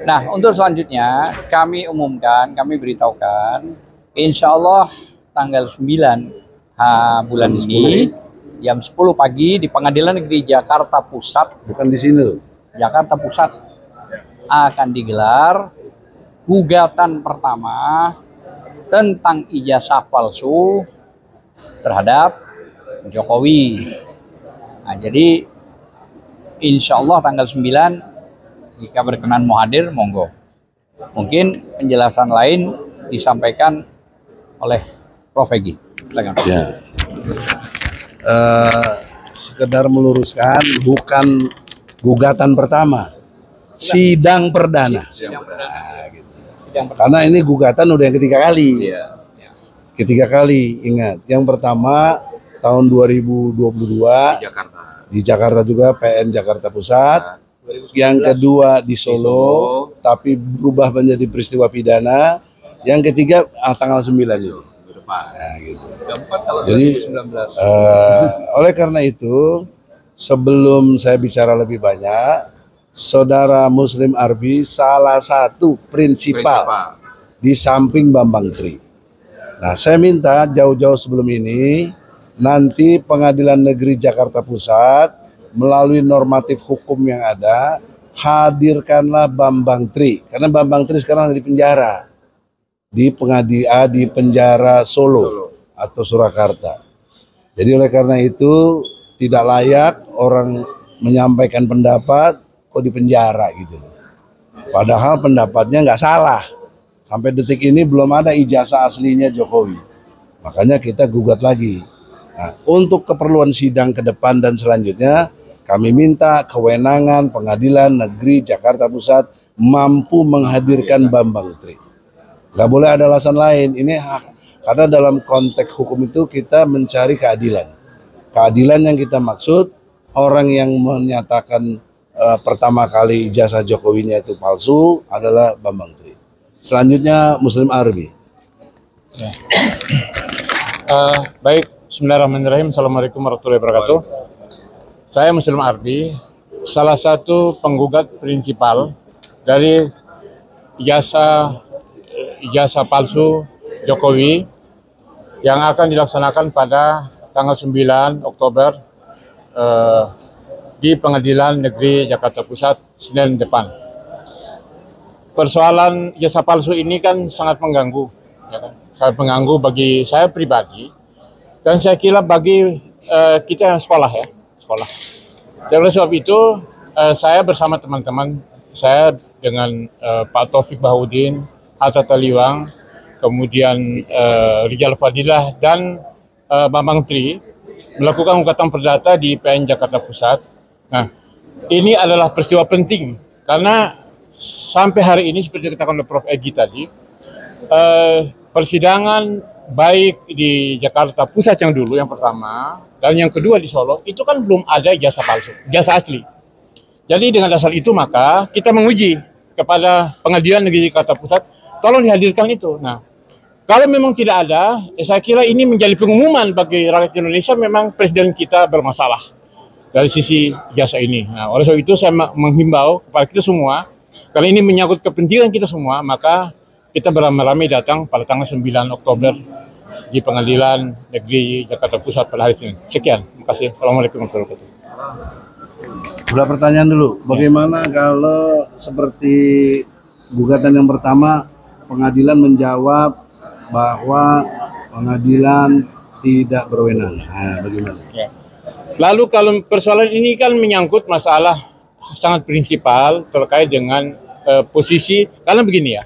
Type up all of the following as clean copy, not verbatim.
Nah, untuk selanjutnya kami umumkan, kami beritahukan, insya Allah tanggal 9 bulan ini jam 10 pagi di Pengadilan Negeri Jakarta Pusat. Bukan di sini loh. Jakarta Pusat akan digelar gugatan pertama tentang ijazah palsu terhadap Jokowi. Nah, jadi insya Allah tanggal 9 jika berkenan mau hadir, monggo. Mungkin penjelasan lain disampaikan oleh Prof. Egy. Ya. Sekedar meluruskan, bukan gugatan pertama, sidang perdana. Nah, gitu. Karena ini gugatan udah yang ketiga kali. Ketiga kali, ingat. Yang pertama tahun 2022 di Jakarta juga, PN Jakarta Pusat. Yang kedua di Solo, tapi berubah menjadi peristiwa pidana. Yang ketiga tanggal 9 ini. Nah, gitu. Jadi oleh karena itu, sebelum saya bicara lebih banyak, Saudara Muslim Arbi salah satu prinsipal di samping Bambang Tri. Nah, saya minta jauh-jauh sebelum ini, nanti Pengadilan Negeri Jakarta Pusat melalui normatif hukum yang ada, hadirkanlah Bambang Tri, karena Bambang Tri sekarang di penjara di penjara Solo atau Surakarta. Jadi oleh karena itu tidak layak orang menyampaikan pendapat kok di penjara gitu. Padahal pendapatnya nggak salah. Sampai detik ini belum ada ijazah aslinya Jokowi. Makanya kita gugat lagi. Nah, untuk keperluan sidang ke depan dan selanjutnya, kami minta kewenangan Pengadilan Negeri Jakarta Pusat mampu menghadirkan Bambang Tri. Gak boleh ada alasan lain. Ini karena dalam konteks hukum itu kita mencari keadilan. Keadilan yang kita maksud, orang yang menyatakan pertama kali ijazah Jokowinya itu palsu adalah Bambang Tri. Selanjutnya Muslim Arbi. Ya. Baik, bismillahirrahmanirrahim. Assalamualaikum warahmatullahi wabarakatuh. Saya Muslim Arbi, salah satu penggugat prinsipal dari ijazah palsu Jokowi yang akan dilaksanakan pada tanggal 9 Oktober di Pengadilan Negeri Jakarta Pusat Senin depan. Persoalan ijazah palsu ini kan sangat mengganggu, ya kan? Sangat mengganggu bagi saya pribadi dan saya kira bagi kita yang sekolah ya. Dan oleh sebab itu saya bersama teman-teman saya dengan Pak Taufik Bahudin, Hatta Taliwang, kemudian Rijal Fadilah dan Bambang Tri melakukan gugatan perdata di PN Jakarta Pusat. Nah, ini adalah peristiwa penting karena sampai hari ini seperti dikatakan oleh Prof. Egy tadi, persidangan baik di Jakarta Pusat yang dulu yang pertama dan yang kedua di Solo itu kan belum ada ijazah palsu, ijazah asli. Jadi dengan dasar itu maka kita menguji kepada Pengadilan Negeri Jakarta Pusat, tolong dihadirkan itu. Nah, kalau memang tidak ada, saya kira ini menjadi pengumuman bagi rakyat Indonesia memang presiden kita bermasalah dari sisi ijazah ini. Nah, oleh sebab itu saya menghimbau kepada kita semua, kalau ini menyangkut kepentingan kita semua, maka kita beramai-ramai datang pada tanggal 9 Oktober di Pengadilan Negeri Jakarta Pusat pada hari Senin. Sekian, terima kasih. Assalamualaikum warahmatullahi wabarakatuh. Udah pertanyaan dulu, bagaimana kalau seperti gugatan yang pertama, pengadilan menjawab bahwa pengadilan tidak berwenang. Nah, bagaimana? Ya. Lalu kalau persoalan ini kan menyangkut masalah sangat prinsipal terkait dengan posisi, karena begini ya,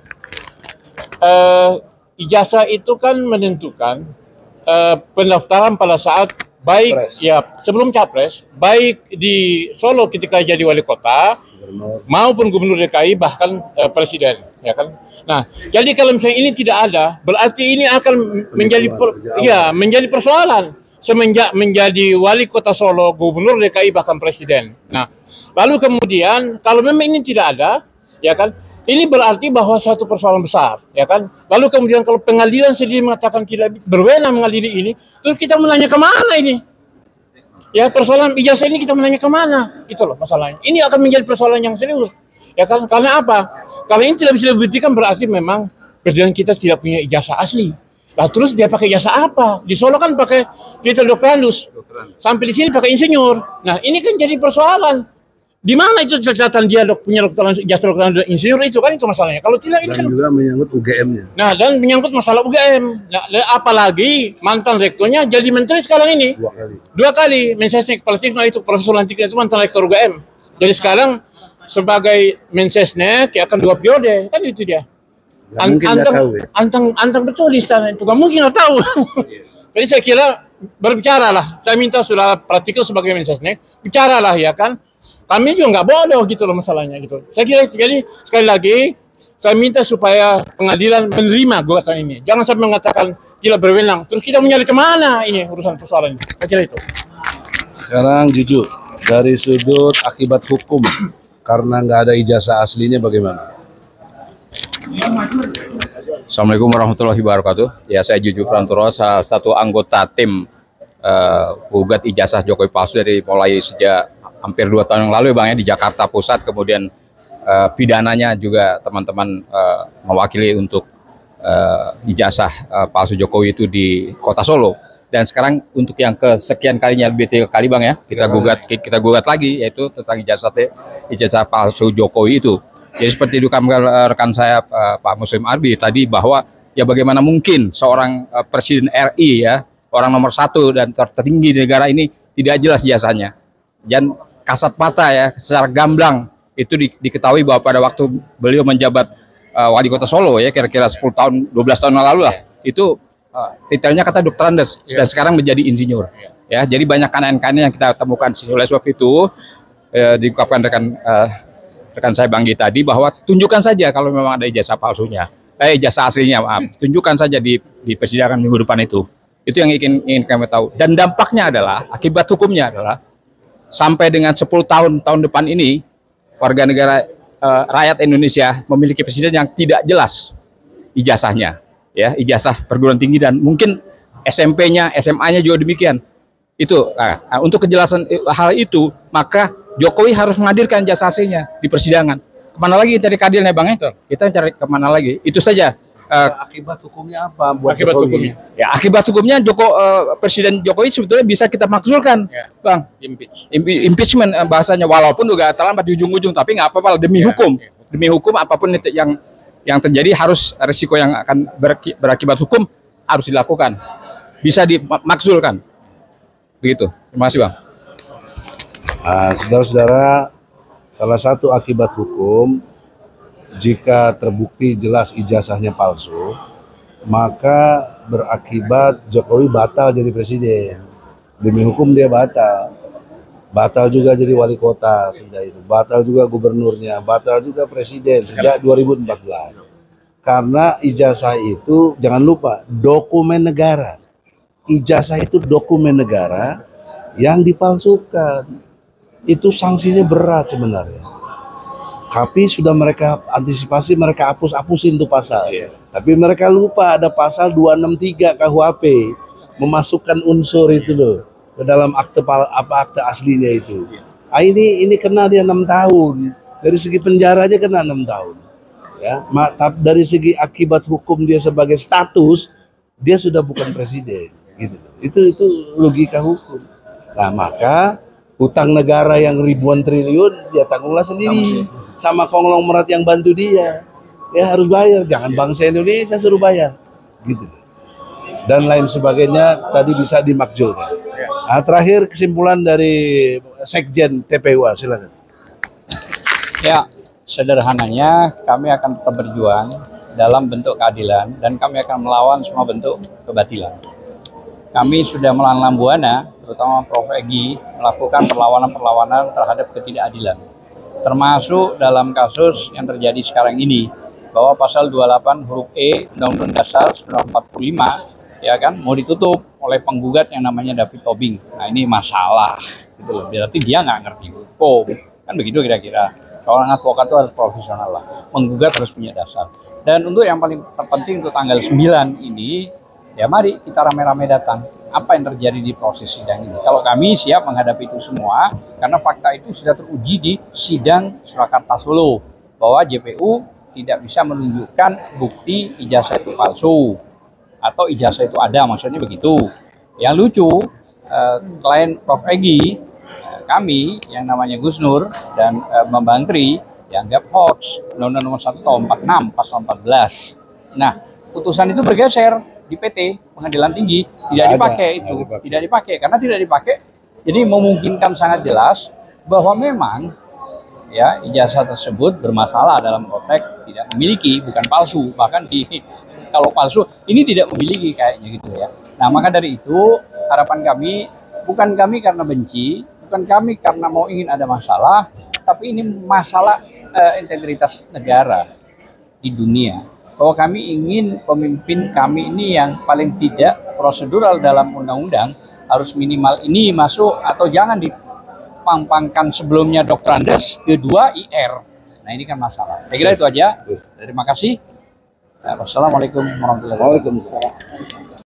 ijazah itu kan menentukan pendaftaran pada saat baik Capres. Ya sebelum Capres, baik di Solo ketika jadi wali kota maupun gubernur DKI bahkan presiden, ya kan. Nah, jadi kalau misalnya ini tidak ada, berarti ini akan menjadi persoalan semenjak menjadi wali kota Solo, gubernur DKI bahkan presiden. Nah, lalu kemudian kalau memang ini tidak ada, ya kan, ini berarti bahwa satu persoalan besar, ya kan. Lalu kemudian kalau pengadilan sendiri mengatakan tidak berwenang mengadili ini, terus kita menanya kemana ini? Ya, persoalan ijazah ini kita menanya kemana? Itu loh masalahnya. Ini akan menjadi persoalan yang serius, ya kan. Karena apa? Kalau ini tidak bisa dibuktikan berarti memang presiden kita tidak punya ijazah asli. Lah terus dia pakai ijazah apa? Di Solo kan pakai titel doktorandus. Sampai di sini pakai insinyur. Nah, ini kan jadi persoalan. Di mana itu catatan dia punya doktorandus, ijazah doktorandus dan insinyur itu kan itu masalahnya. Kalau tidak ini Dan kan juga menyangkut UGM-nya. Nah, dan menyangkut masalah UGM. Nah, apalagi mantan rektornya jadi menteri sekarang ini. 2 kali. 2 kali. Mensesnek Palestina itu Profesor Lantiknya itu mantan rektor UGM. Jadi sekarang sebagai Mensesnek ya akan 2 periode. Kan itu dia. Mungkin nggak tahu ya. Antang betul di istana itu. Gak mungkin nggak tahu. Jadi saya kira berbicara lah. Saya minta saudara praktikal sebagai Mensesnek. Bicaralah ya kan. Kami juga nggak bodoh gitu loh masalahnya gitu. Saya kira itu. Jadi sekali lagi saya minta supaya pengadilan menerima gugatan ini. Jangan sampai mengatakan tidak berwenang. Terus kita mencari kemana ini urusan persoalan ini. Saya kira itu. Sekarang jujur, dari sudut akibat hukum, karena nggak ada ijazah aslinya bagaimana? Assalamualaikum warahmatullahi wabarakatuh. Ya, saya Juju Prantoro, salah satu anggota tim gugat ijazah Jokowi palsu dari mulai sejak hampir 2 tahun yang lalu ya Bang ya, di Jakarta Pusat. Kemudian pidananya juga teman-teman mewakili untuk ijazah palsu Jokowi itu di Kota Solo. Dan sekarang untuk yang kesekian kalinya, lebih 3 kali Bang ya, kita gugat lagi, yaitu tentang ijazah palsu Jokowi itu. Jadi seperti rekan saya Pak Muslim Arbi tadi, bahwa ya bagaimana mungkin seorang Presiden RI ya, orang nomor 1 dan tertinggi di negara ini tidak jelas ijazahnya. Dan kasat mata ya, secara gamblang itu diketahui bahwa pada waktu beliau menjabat wali kota Solo ya, kira-kira 10 tahun, 12 tahun lalu lah, itu titelnya kata doktorandus dan sekarang menjadi insinyur. Ya, jadi banyak kanan-kanan yang kita temukan. Oleh sebab itu diungkapkan rekan saya Banggi tadi bahwa tunjukkan saja kalau memang ada ijazah palsunya, ijazah aslinya, maaf, tunjukkan saja di persidangan minggu depan itu. Itu yang ingin kami tahu. Dan dampaknya adalah, akibat hukumnya adalah sampai dengan 10 tahun depan ini, warga negara rakyat Indonesia memiliki presiden yang tidak jelas ijazahnya, ya, ijazah perguruan tinggi dan mungkin SMP-nya, SMA-nya juga demikian. Itu untuk kejelasan hal itu, maka Jokowi harus menghadirkan ijazah aslinya di persidangan. Kemana lagi cari keadilan ya Bang ya? Kita cari kemana lagi? Itu saja. Akibat hukumnya apa buat Akibat Jokowi? hukumnya. Ya, akibat hukumnya Presiden Jokowi sebetulnya bisa kita makzulkan, Ya. Bang. Impeachment bahasanya, walaupun juga terlambat di ujung-ujung, tapi nggak apa-apa demi hukum. Demi hukum apapun yang terjadi, harus risiko yang akan berakibat hukum harus dilakukan. Bisa dimakzulkan. Begitu. Terima kasih Bang. Saudara-saudara, salah satu akibat hukum, jika terbukti jelas ijazahnya palsu, maka berakibat Jokowi batal jadi presiden. Demi hukum dia batal. Batal juga jadi wali kota sejak itu. Batal juga gubernurnya, batal juga presiden sejak 2014. Karena ijazah itu, jangan lupa, dokumen negara. Ijazah itu dokumen negara yang dipalsukan. Itu sanksinya berat sebenarnya. Tapi sudah mereka antisipasi, mereka hapus-hapusin tuh pasal. Tapi mereka lupa ada pasal 263 KUHP memasukkan unsur itu loh ke dalam akte aslinya itu. Ini kena dia 6 tahun. Dari segi penjara aja kena 6 tahun. Ya, tapi dari segi akibat hukum dia sebagai status, dia sudah bukan presiden gitu. Itu logika hukum. Nah, maka hutang negara yang ribuan triliun dia tanggunglah sendiri sama konglomerat yang bantu dia. Ya harus bayar, jangan bangsa Indonesia suruh bayar. Gitu. Dan lain sebagainya tadi bisa dimakzulkan. Nah, terakhir kesimpulan dari Sekjen TPUA, silakan. Ya, sederhananya kami akan tetap berjuang dalam bentuk keadilan dan kami akan melawan semua bentuk kebatilan. Kami sudah melawan Buana, terutama Prof. Egy, melakukan perlawanan-perlawanan terhadap ketidakadilan. Termasuk dalam kasus yang terjadi sekarang ini, bahwa pasal 28 huruf E Undang-Undang Dasar 1945 ya kan mau ditutup oleh penggugat yang namanya David Tobing. Nah, ini masalah gitu loh. Berarti dia nggak ngerti hukum. Kan begitu kira-kira. Orang advokat itu harus profesional lah. Menggugat harus punya dasar. Dan untuk yang paling terpenting untuk tanggal 9 ini, ya mari kita rame-rame datang. Apa yang terjadi di proses sidang ini? Kalau kami siap menghadapi itu semua, karena fakta itu sudah teruji di sidang Surakarta Solo, bahwa JPU tidak bisa menunjukkan bukti ijazah itu palsu atau ijazah itu ada, maksudnya begitu. Yang lucu, klien Prof. Egy, kami yang namanya Gus Nur dan Mbak Bantri dianggap hoax, Undang-Undang Nomor 1 Tahun 46 Pasal 14. Nah, putusan itu bergeser di PT Pengadilan Tinggi, tidak dipakai karena tidak dipakai. Jadi memungkinkan sangat jelas bahwa memang ya ijazah tersebut bermasalah dalam konteks tidak memiliki, bukan palsu. Bahkan kalau palsu ini tidak memiliki kayaknya gitu ya. Nah, maka dari itu harapan kami, bukan kami karena benci, bukan kami karena mau ingin ada masalah, tapi ini masalah integritas negara di dunia. Bahwa kami ingin pemimpin kami ini yang paling tidak prosedural dalam undang-undang harus minimal ini masuk, atau jangan dipampangkan sebelumnya Dr. Andes, kedua IR. Nah, ini kan masalah. Saya kira itu aja. Terima kasih. Wassalamualaikum warahmatullahi wabarakatuh.